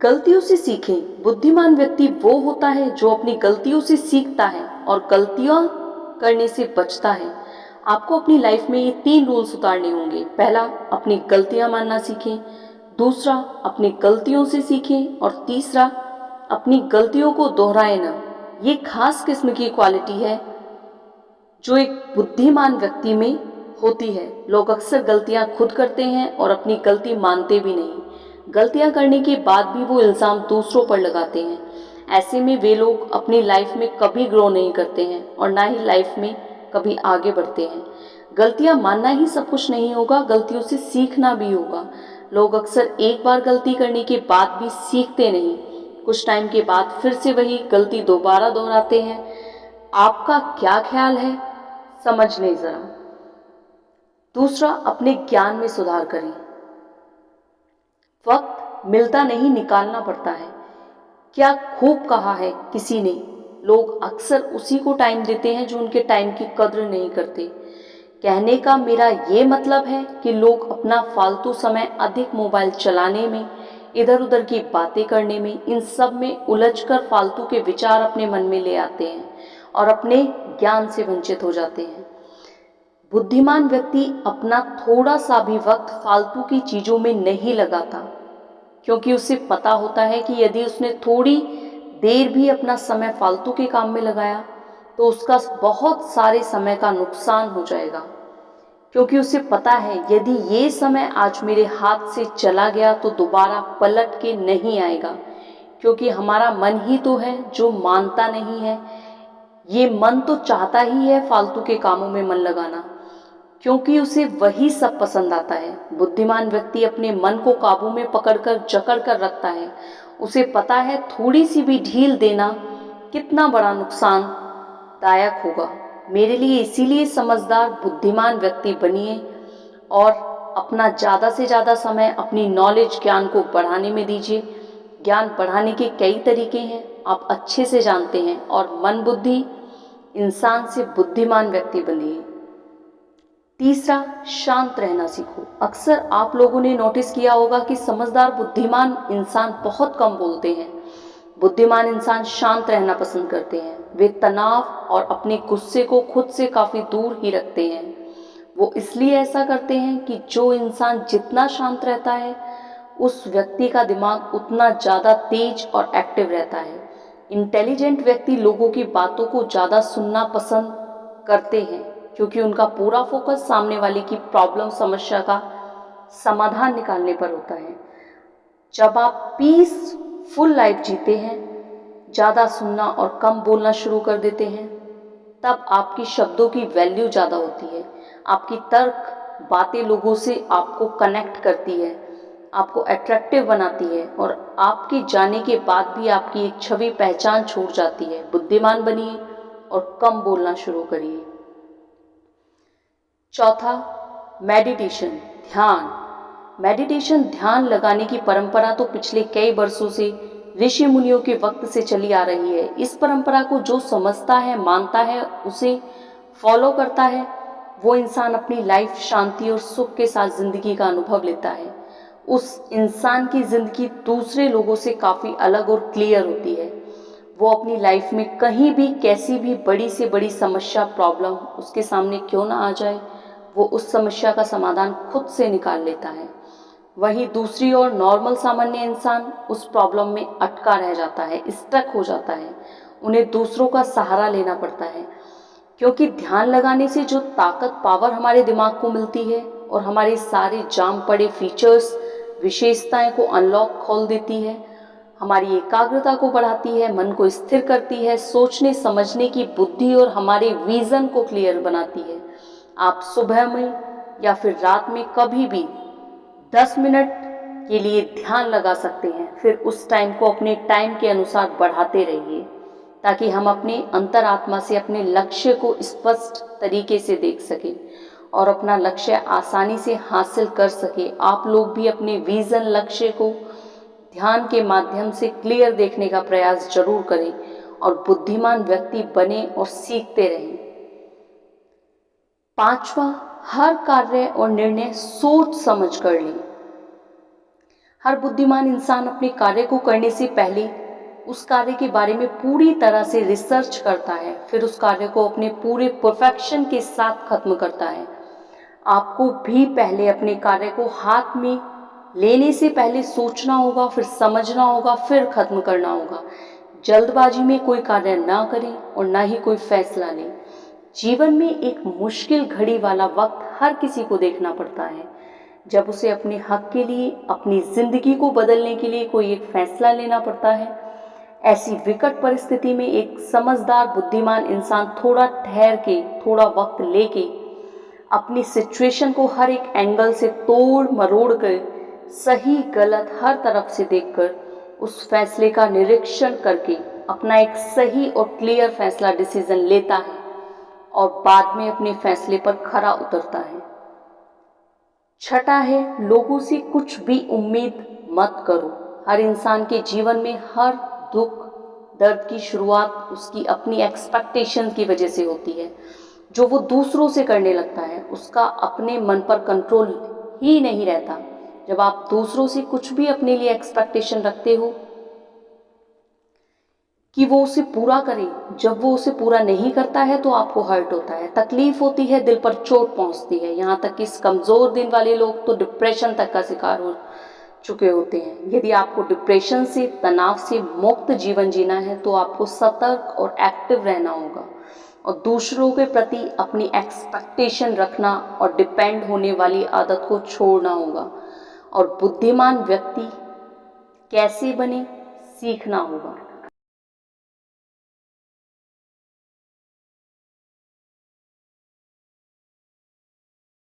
गलतियों से सीखें। बुद्धिमान व्यक्ति वो होता है जो अपनी गलतियों से सीखता है और गलतियां करने से बचता है। आपको अपनी लाइफ में ये 3 रूल्स उतारने होंगे। पहला, अपनी गलतियां मानना सीखें। दूसरा, अपनी गलतियों से सीखें। और तीसरा, अपनी गलतियों को दोहराए ना। ये खास किस्म की क्वालिटी है जो एक बुद्धिमान व्यक्ति में होती है। लोग अक्सर गलतियां खुद करते हैं और अपनी गलती मानते भी नहीं। गलतियां करने के बाद भी वो इल्ज़ाम दूसरों पर लगाते हैं। ऐसे में वे लोग अपनी लाइफ में कभी ग्रो नहीं करते हैं और ना ही लाइफ में कभी आगे बढ़ते हैं। गलतियां मानना ही सब कुछ नहीं होगा, गलतियों से सीखना भी होगा। लोग अक्सर एक बार गलती करने के बाद भी सीखते नहीं, कुछ टाइम के बाद फिर से वही गलती दोबारा दोहराते हैं। आपका क्या ख्याल है, समझ लें जरा। दूसरा, अपने ज्ञान में सुधार करें। वक्त मिलता नहीं, निकालना पड़ता है। क्या खूब कहा है किसी ने, लोग अक्सर उसी को टाइम देते हैं जो उनके टाइम की कद्र नहीं करते। कहने का मेरा ये मतलब है कि लोग अपना फालतू समय अधिक मोबाइल चलाने में, इधर उधर की बातें करने में, इन सब में उलझकर फालतू के विचार अपने मन में ले आते हैं और अपने ज्ञान से वंचित हो जाते हैं। बुद्धिमान व्यक्ति अपना थोड़ा सा भी वक्त फालतू की चीज़ों में नहीं लगाता, क्योंकि उसे पता होता है कि यदि उसने थोड़ी देर भी अपना समय फालतू के काम में लगाया तो उसका बहुत सारे समय का नुकसान हो जाएगा। क्योंकि उसे पता है यदि ये समय आज मेरे हाथ से चला गया तो दोबारा पलट के नहीं आएगा। क्योंकि हमारा मन ही तो है जो मानता नहीं है। ये मन तो चाहता ही है फालतू के कामों में मन लगाना, क्योंकि उसे वही सब पसंद आता है। बुद्धिमान व्यक्ति अपने मन को काबू में पकड़कर जकड़ कर रखता है। उसे पता है थोड़ी सी भी ढील देना कितना बड़ा नुकसानदायक होगा मेरे लिए। इसीलिए समझदार बुद्धिमान व्यक्ति बनिए और अपना ज़्यादा से ज़्यादा समय अपनी नॉलेज, ज्ञान को बढ़ाने में दीजिए। ज्ञान बढ़ाने के कई तरीके हैं, आप अच्छे से जानते हैं। और मन बुद्धि इंसान से बुद्धिमान व्यक्ति बनिए। तीसरा, शांत रहना सीखो। अक्सर आप लोगों ने नोटिस किया होगा कि समझदार बुद्धिमान इंसान बहुत कम बोलते हैं। बुद्धिमान इंसान शांत रहना पसंद करते हैं। वे तनाव और अपने गुस्से को खुद से काफ़ी दूर ही रखते हैं। वो इसलिए ऐसा करते हैं कि जो इंसान जितना शांत रहता है उस व्यक्ति का दिमाग उतना ज़्यादा तेज और एक्टिव रहता है। इंटेलिजेंट व्यक्ति लोगों की बातों को ज़्यादा सुनना पसंद करते हैं, क्योंकि उनका पूरा फोकस सामने वाले की प्रॉब्लम, समस्या का समाधान निकालने पर होता है। जब आप पीसफुल लाइफ जीते हैं, ज़्यादा सुनना और कम बोलना शुरू कर देते हैं, तब आपकी शब्दों की वैल्यू ज़्यादा होती है। आपकी तर्क बातें लोगों से आपको कनेक्ट करती है, आपको अट्रैक्टिव बनाती है और आपके जाने के बाद भी आपकी एक छवि, पहचान छूट जाती है। बुद्धिमान बनिए और कम बोलना शुरू करिए। चौथा, मेडिटेशन, ध्यान। मेडिटेशन, ध्यान लगाने की परंपरा तो पिछले कई वर्षों से, ऋषि मुनियों के वक्त से चली आ रही है। इस परंपरा को जो समझता है, मानता है, उसे फॉलो करता है, वो इंसान अपनी लाइफ शांति और सुख के साथ जिंदगी का अनुभव लेता है। उस इंसान की जिंदगी दूसरे लोगों से काफ़ी अलग और क्लियर होती है। वो अपनी लाइफ में कहीं भी, कैसी भी बड़ी से बड़ी समस्या, प्रॉब्लम उसके सामने क्यों ना आ जाए, वो उस समस्या का समाधान खुद से निकाल लेता है। वहीं दूसरी ओर नॉर्मल, सामान्य इंसान उस प्रॉब्लम में अटका रह जाता है, स्टक हो जाता है। उन्हें दूसरों का सहारा लेना पड़ता है। क्योंकि ध्यान लगाने से जो ताकत, पावर हमारे दिमाग को मिलती है और हमारे सारे जाम पड़े फीचर्स, विशेषताएं को अनलॉक खोल देती है, हमारी एकाग्रता को बढ़ाती है, मन को स्थिर करती है, सोचने समझने की बुद्धि और हमारे विजन को क्लियर बनाती है। आप सुबह में या फिर रात में कभी भी 10 मिनट के लिए ध्यान लगा सकते हैं। फिर उस टाइम को अपने टाइम के अनुसार बढ़ाते रहिए, ताकि हम अपने अंतरात्मा से अपने लक्ष्य को स्पष्ट तरीके से देख सकें और अपना लक्ष्य आसानी से हासिल कर सके। आप लोग भी अपने विजन, लक्ष्य को ध्यान के माध्यम से क्लियर देखने का प्रयास जरूर करें और बुद्धिमान व्यक्ति बने और सीखते रहें। पांचवा, हर कार्य और निर्णय सोच समझ कर लें। हर बुद्धिमान इंसान अपने कार्य को करने से पहले उस कार्य के बारे में पूरी तरह से रिसर्च करता है, फिर उस कार्य को अपने पूरे परफेक्शन के साथ खत्म करता है। आपको भी पहले अपने कार्य को हाथ में लेने से पहले सोचना होगा, फिर समझना होगा, फिर खत्म करना होगा। जल्दबाजी में कोई कार्य ना करें और ना ही कोई फैसला लें। जीवन में एक मुश्किल घड़ी वाला वक्त हर किसी को देखना पड़ता है, जब उसे अपने हक के लिए, अपनी जिंदगी को बदलने के लिए कोई एक फैसला लेना पड़ता है। ऐसी विकट परिस्थिति में एक समझदार बुद्धिमान इंसान थोड़ा ठहर के, थोड़ा वक्त लेके अपनी सिचुएशन को हर एक एंगल से तोड़ मरोड़ कर, सही गलत हर तरफ से देखकर, उस फैसले का निरीक्षण करके अपना एक सही और क्लियर फैसला डिसीजन लेता है और बाद में अपने फैसले पर खरा उतरता है। छठा है, लोगों से कुछ भी उम्मीद मत करो। हर इंसान के जीवन में हर दुख दर्द की शुरुआत उसकी अपनी एक्सपेक्टेशन की वजह से होती है। जो वो दूसरों से करने लगता है उसका अपने मन पर कंट्रोल ही नहीं रहता। जब आप दूसरों से कुछ भी अपने लिए एक्सपेक्टेशन रखते हो कि वो उसे पूरा करे, जब वो उसे पूरा नहीं करता है तो आपको हर्ट होता है, तकलीफ होती है, दिल पर चोट पहुंचती है। यहाँ तक कि इस कमज़ोर दिल वाले लोग तो डिप्रेशन तक का शिकार हो चुके होते हैं। यदि आपको डिप्रेशन से, तनाव से मुक्त जीवन जीना है तो आपको सतर्क और एक्टिव रहना होगा और दूसरों के प्रति अपनी एक्सपेक्टेशन रखना और डिपेंड होने वाली आदत को छोड़ना होगा। और बुद्धिमान व्यक्ति कैसे बने, सीखना होगा।